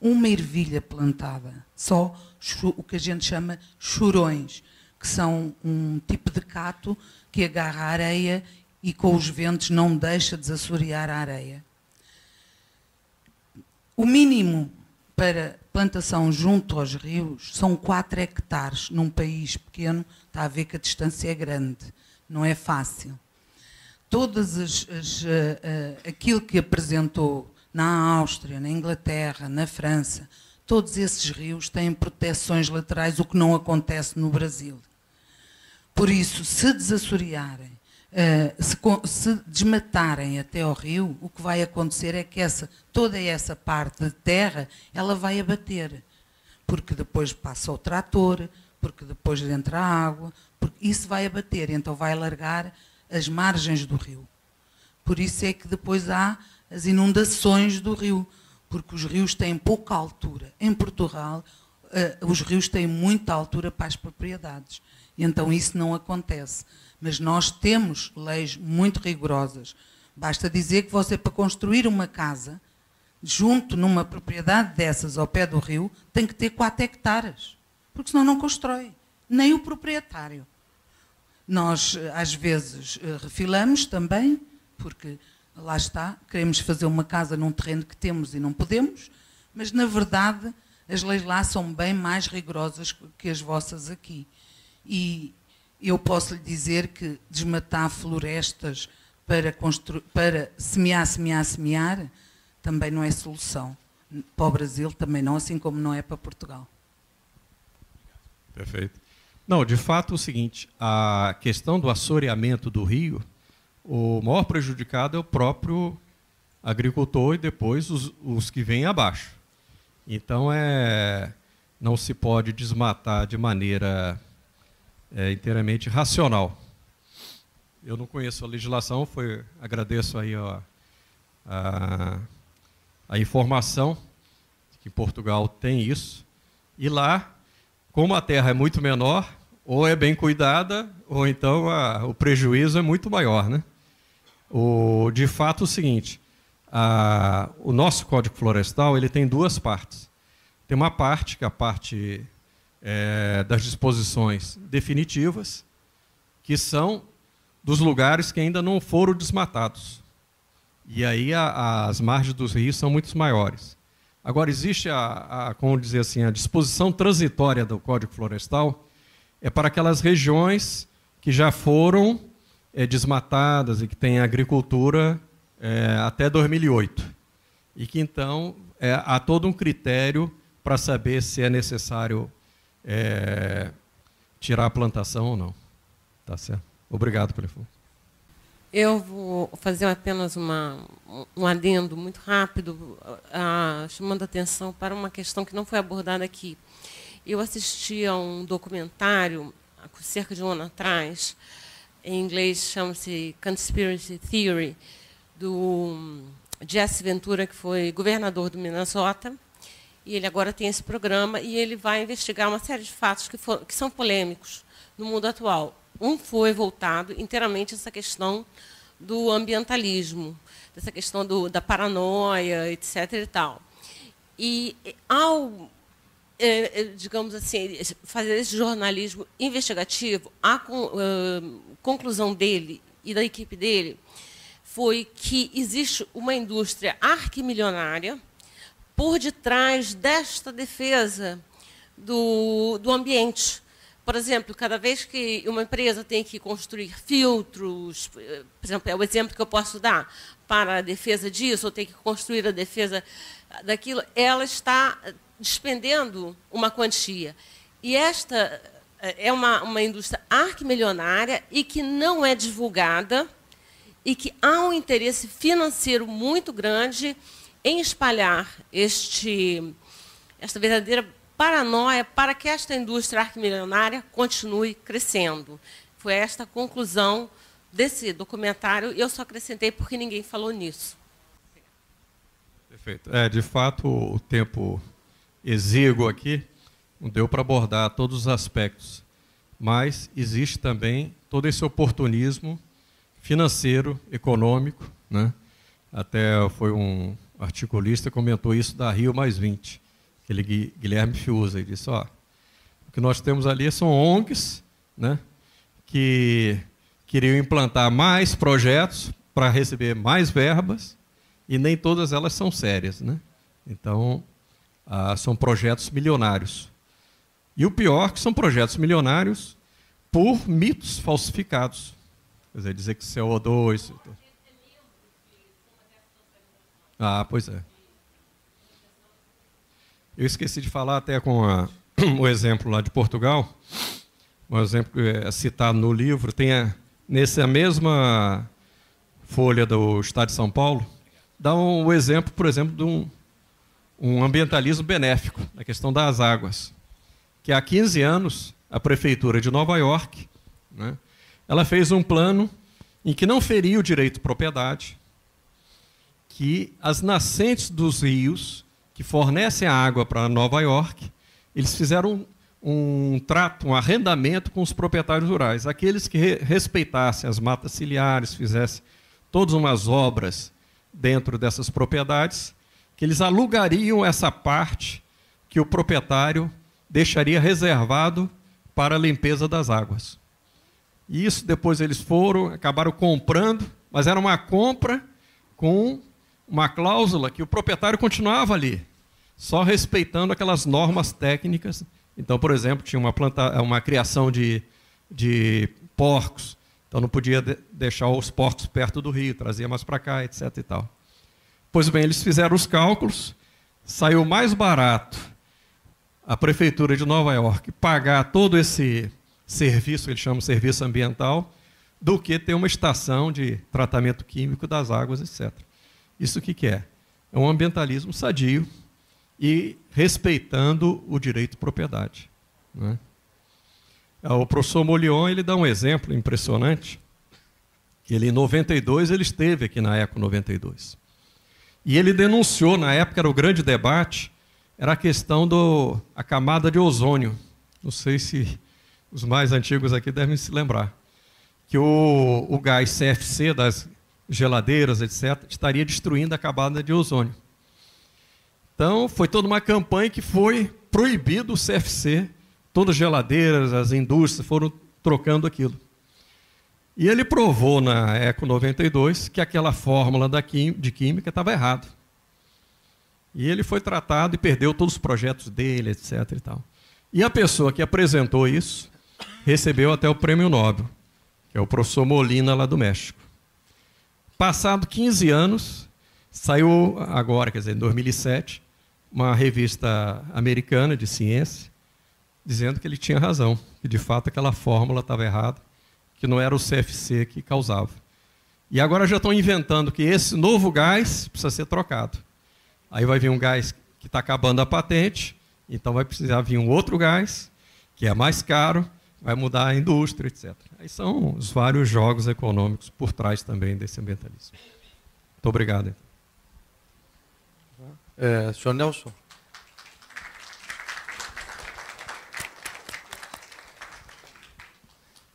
uma ervilha plantada. Só o que a gente chama churões, que são um tipo de cato que agarra a areia e com os ventos não deixa desassorear a areia. O mínimo para plantação junto aos rios são 4 hectares. Num país pequeno, está a ver que a distância é grande, não é fácil. Aquilo que apresentou na Áustria, na Inglaterra, na França, todos esses rios têm proteções laterais, o que não acontece no Brasil. Por isso, se desassorearem, se desmatarem até ao rio, o que vai acontecer é que toda essa parte de terra, ela vai abater, porque depois passa o trator, porque depois entra a água, porque isso vai abater, então vai alargar as margens do rio. Por isso é que depois há as inundações do rio, porque os rios têm pouca altura. Em Portugal, os rios têm muita altura para as propriedades, e então isso não acontece. Mas nós temos leis muito rigorosas. Basta dizer que você, para construir uma casa, junto numa propriedade dessas, ao pé do rio, tem que ter 4 hectares, porque senão não constrói, nem o proprietário. Nós, às vezes, refilamos também, porque, lá está, queremos fazer uma casa num terreno que temos e não podemos, mas, na verdade, as leis lá são bem mais rigorosas que as vossas aqui. E eu posso lhe dizer que desmatar florestas para semear, também não é solução. Para o Brasil também não, assim como não é para Portugal. Perfeito. Não, de fato é o seguinte, a questão do assoreamento do rio, o maior prejudicado é o próprio agricultor e depois os que vêm abaixo. Então, não se pode desmatar de maneira inteiramente racional. Eu não conheço a legislação, agradeço aí a informação que em Portugal tem isso. E lá, como a terra é muito menor, ou é bem cuidada, ou então o prejuízo é muito maior, né? De fato, é o seguinte, o nosso Código Florestal ele tem 2 partes. Tem uma parte, que é a parte das disposições definitivas, que são dos lugares que ainda não foram desmatados. E aí as margens dos rios são muito maiores. Agora, existe como dizer assim, a disposição transitória do Código Florestal, para aquelas regiões que já foram desmatadas e que têm agricultura até 2008. E que, então, há todo um critério para saber se é necessário tirar a plantação ou não. Tá certo? Obrigado pelo informação. Eu vou fazer apenas um adendo muito rápido, chamando a atenção para uma questão que não foi abordada aqui. Eu assisti a um documentário, há cerca de um ano atrás, em inglês chama-se Conspiracy Theory, do Jesse Ventura, que foi governador do Minnesota, E ele agora tem esse programa e ele vai investigar uma série de fatos que são polêmicos no mundo atual. Um foi voltado inteiramente a essa questão do ambientalismo, dessa questão da paranoia, etc. e tal. E ao, digamos assim, fazer esse jornalismo investigativo, a conclusão dele e da equipe dele foi que existe uma indústria arquimilionária por detrás desta defesa do ambiente. Por exemplo, cada vez que uma empresa tem que construir filtros, por exemplo, é o exemplo que eu posso dar para a defesa disso, ou tem que construir a defesa daquilo, ela está despendendo uma quantia. E esta é uma indústria arquimilionária e que não é divulgada e que há um interesse financeiro muito grande em espalhar esta verdadeira paranoia para que esta indústria arquimilionária continue crescendo. Foi esta a conclusão desse documentário. Eu só acrescentei porque ninguém falou nisso. Perfeito. De fato, o tempo exíguo aqui não deu para abordar todos os aspectos, mas existe também todo esse oportunismo financeiro, econômico, né? Até foi um articulista que comentou isso da Rio+20, aquele Guilherme Fiuza, e disse, o que nós temos ali são ONGs, né, que queriam implantar mais projetos para receber mais verbas, e nem todas elas são sérias, né? Então, são projetos milionários. E o pior que são projetos milionários por mitos falsificados. Quer dizer que CO2... pois é. Eu esqueci de falar até com o exemplo lá de Portugal, um exemplo que é citado no livro, tem nessa mesma folha do Estado de São Paulo, dá um exemplo, por exemplo, de um ambientalismo benéfico, na questão das águas, que há 15 anos a Prefeitura de Nova York, né, ela fez um plano em que não feria o direito de propriedade, que as nascentes dos rios que fornecem a água para Nova York, eles fizeram um trato, um arrendamento com os proprietários rurais. Aqueles que respeitassem as matas ciliares, fizessem todas umas obras dentro dessas propriedades, que eles alugariam essa parte que o proprietário deixaria reservado para a limpeza das águas. E isso depois eles acabaram comprando, mas era uma compra com uma cláusula que o proprietário continuava ali, só respeitando aquelas normas técnicas. Então, por exemplo, tinha uma criação de porcos, então não podia deixar os porcos perto do rio, trazia mais para cá, etc. e tal. Pois bem, eles fizeram os cálculos, saiu mais barato a Prefeitura de Nova York pagar todo esse serviço, eles chamam de serviço ambiental, do que ter uma estação de tratamento químico das águas, etc. Isso o que é? É um ambientalismo sadio e respeitando o direito de propriedade, né? O professor Molion, ele dá um exemplo impressionante, que ele, em 92, ele esteve aqui na Eco 92. E ele denunciou, na época era o grande debate, era a questão da camada de ozônio. Não sei se os mais antigos aqui devem se lembrar. Que o gás CFC das geladeiras, etc., estaria destruindo a camada de ozônio. Então, foi toda uma campanha que foi proibido o CFC, todas as geladeiras, as indústrias foram trocando aquilo. E ele provou na Eco 92 que aquela fórmula de química estava errada. E ele foi tratado e perdeu todos os projetos dele, etc. e tal. E a pessoa que apresentou isso recebeu até o Prêmio Nobel, que é o professor Molina, lá do México. Passado 15 anos, saiu agora, quer dizer, em 2007, uma revista americana de ciência, dizendo que ele tinha razão, que de fato aquela fórmula estava errada, que não era o CFC que causava. E agora já estão inventando que esse novo gás precisa ser trocado. Aí vai vir um gás que está acabando a patente, então vai precisar vir um outro gás, que é mais caro, vai mudar a indústria, etc. Aí são os vários jogos econômicos por trás também desse ambientalismo. Muito obrigado. Senhor Nelson.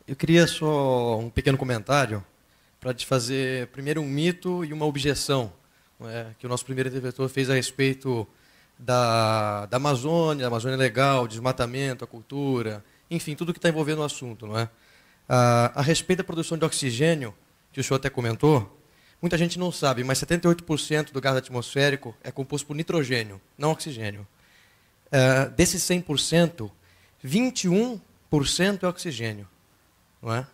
Eu queria só um pequeno comentário para te fazer primeiro um mito e uma objeção, não é, que o nosso primeiro interventor fez a respeito da Amazônia, legal, desmatamento, a cultura, enfim, tudo que está envolvendo o assunto. Não é? A respeito da produção de oxigênio, que o senhor até comentou, muita gente não sabe, mas 78% do gás atmosférico é composto por nitrogênio, não oxigênio. Desses 100%, 21% é oxigênio. Não é?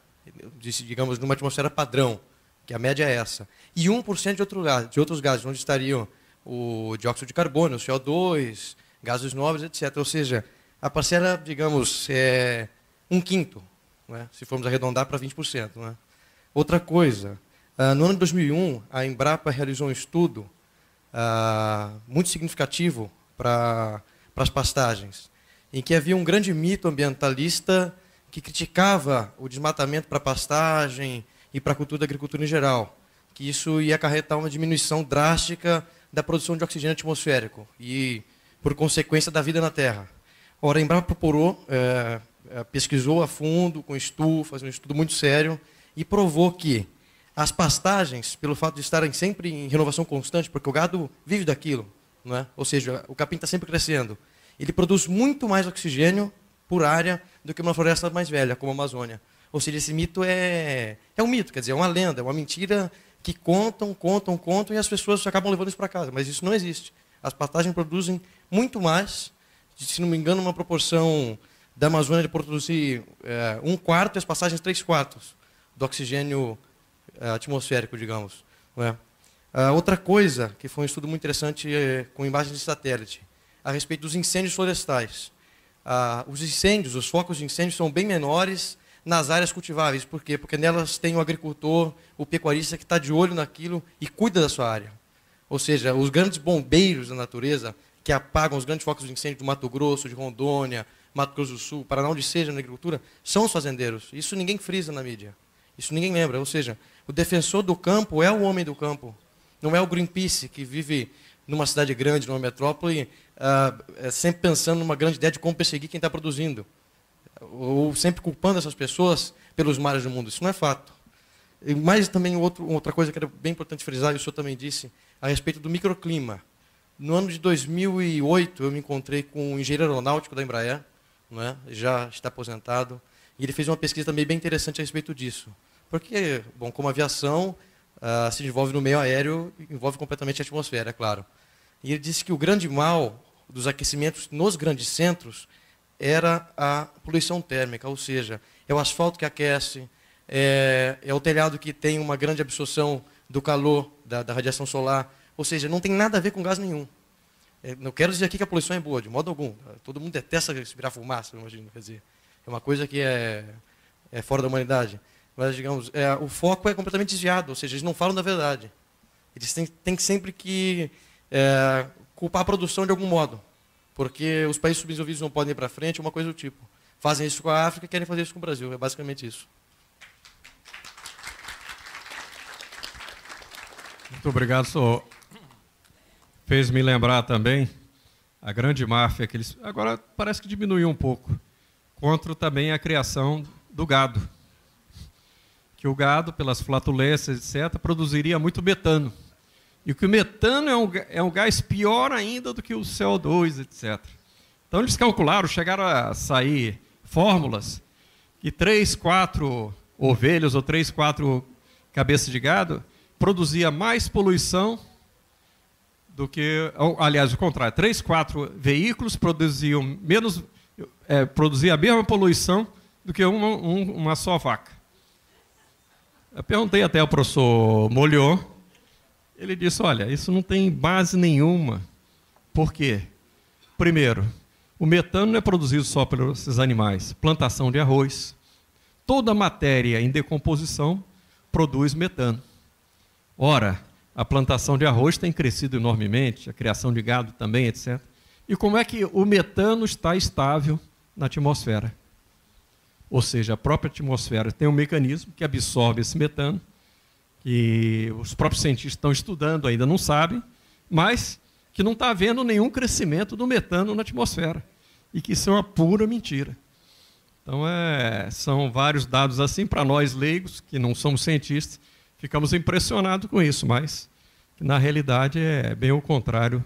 Digamos, numa atmosfera padrão, que a média é essa. E 1% de outros gases, onde estariam o dióxido de carbono, o CO2, gases nobres, etc. Ou seja, a parcela, digamos, é 1/5, não é? Se formos arredondar para 20%. Não é? Outra coisa, no ano de 2001, a Embrapa realizou um estudo muito significativo para as pastagens, em que havia um grande mito ambientalista que criticava o desmatamento para pastagem e para a cultura da agricultura em geral, que isso ia acarretar uma diminuição drástica da produção de oxigênio atmosférico e, por consequência, da vida na Terra. Ora, a Embrapa procurou, pesquisou a fundo, com estufas, um estudo muito sério, e provou que as pastagens, pelo fato de estarem sempre em renovação constante, porque o gado vive daquilo, não é? Ou seja, o capim está sempre crescendo, ele produz muito mais oxigênio por área do que uma floresta mais velha, como a Amazônia. Ou seja, esse mito é um mito, quer dizer, é uma lenda, é uma mentira que contam, e as pessoas acabam levando isso para casa. Mas isso não existe. As pastagens produzem muito mais, se não me engano, uma proporção da Amazônia de produzir 1/4 e as pastagens 3/4 do oxigênio atmosférico, digamos. Não é? Outra coisa, que foi um estudo muito interessante com imagens de satélite, a respeito dos incêndios florestais. Os focos de incêndio são bem menores nas áreas cultiváveis. Por quê? Porque nelas tem o agricultor, o pecuarista que está de olho naquilo e cuida da sua área. Ou seja, os grandes bombeiros da natureza que apagam os grandes focos de incêndio do Mato Grosso, de Rondônia, Mato Grosso do Sul, Paraná, onde seja na agricultura, são os fazendeiros. Isso ninguém frisa na mídia. Isso ninguém lembra. Ou seja, o defensor do campo é o homem do campo. Não é o Greenpeace, que vive numa cidade grande, numa metrópole, sempre pensando numa grande ideia de como perseguir quem está produzindo. Ou sempre culpando essas pessoas pelos males do mundo. Isso não é fato. Mas também outra coisa que era bem importante frisar, e o senhor também disse, a respeito do microclima. No ano de 2008, eu me encontrei com um engenheiro aeronáutico da Embraer, não é? Já está aposentado, e ele fez uma pesquisa também bem interessante a respeito disso. Porque, bom, como a aviação se envolve no meio aéreo, envolve completamente a atmosfera, é claro. E ele disse que o grande mal dos aquecimentos nos grandes centros era a poluição térmica, ou seja, é o asfalto que aquece, é o telhado que tem uma grande absorção do calor da radiação solar, ou seja, não tem nada a ver com gás nenhum. Não quero dizer aqui que a poluição é boa, de modo algum. Todo mundo detesta respirar fumaça, eu imagino. Quer dizer, é uma coisa que é fora da humanidade. Mas, digamos, o foco é completamente desviado, ou seja, eles não falam da verdade. Eles têm sempre que culpar a produção de algum modo. Porque os países subdesenvolvidos não podem ir para frente, uma coisa do tipo. Fazem isso com a África e querem fazer isso com o Brasil. É basicamente isso. Muito obrigado, senhor. Fez me lembrar também a grande máfia que eles... Agora parece que diminuiu um pouco. Contra também a criação do gado. Que o gado, pelas flatulências, etc., produziria muito metano. E que o metano é um gás pior ainda do que o CO2, etc. Então, eles calcularam, chegaram a sair fórmulas que 3, 4 ovelhas ou 3, 4 cabeças de gado produzia mais poluição do que... Aliás, o contrário, 3, 4 veículos produzia a mesma poluição do que uma só vaca. Eu perguntei até ao professor Moliot. Ele disse, olha, isso não tem base nenhuma. Por quê? Primeiro, o metano não é produzido só por esses animais. Plantação de arroz. Toda matéria em decomposição produz metano. Ora, a plantação de arroz tem crescido enormemente, a criação de gado também, etc. E como é que o metano está estável na atmosfera? Ou seja, a própria atmosfera tem um mecanismo que absorve esse metano, que os próprios cientistas estão estudando, ainda não sabem, mas que não está havendo nenhum crescimento do metano na atmosfera, e que isso é uma pura mentira. Então, são vários dados assim, para nós leigos, que não somos cientistas, ficamos impressionados com isso, mas que, na realidade, é bem o contrário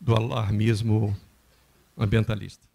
do alarmismo ambientalista.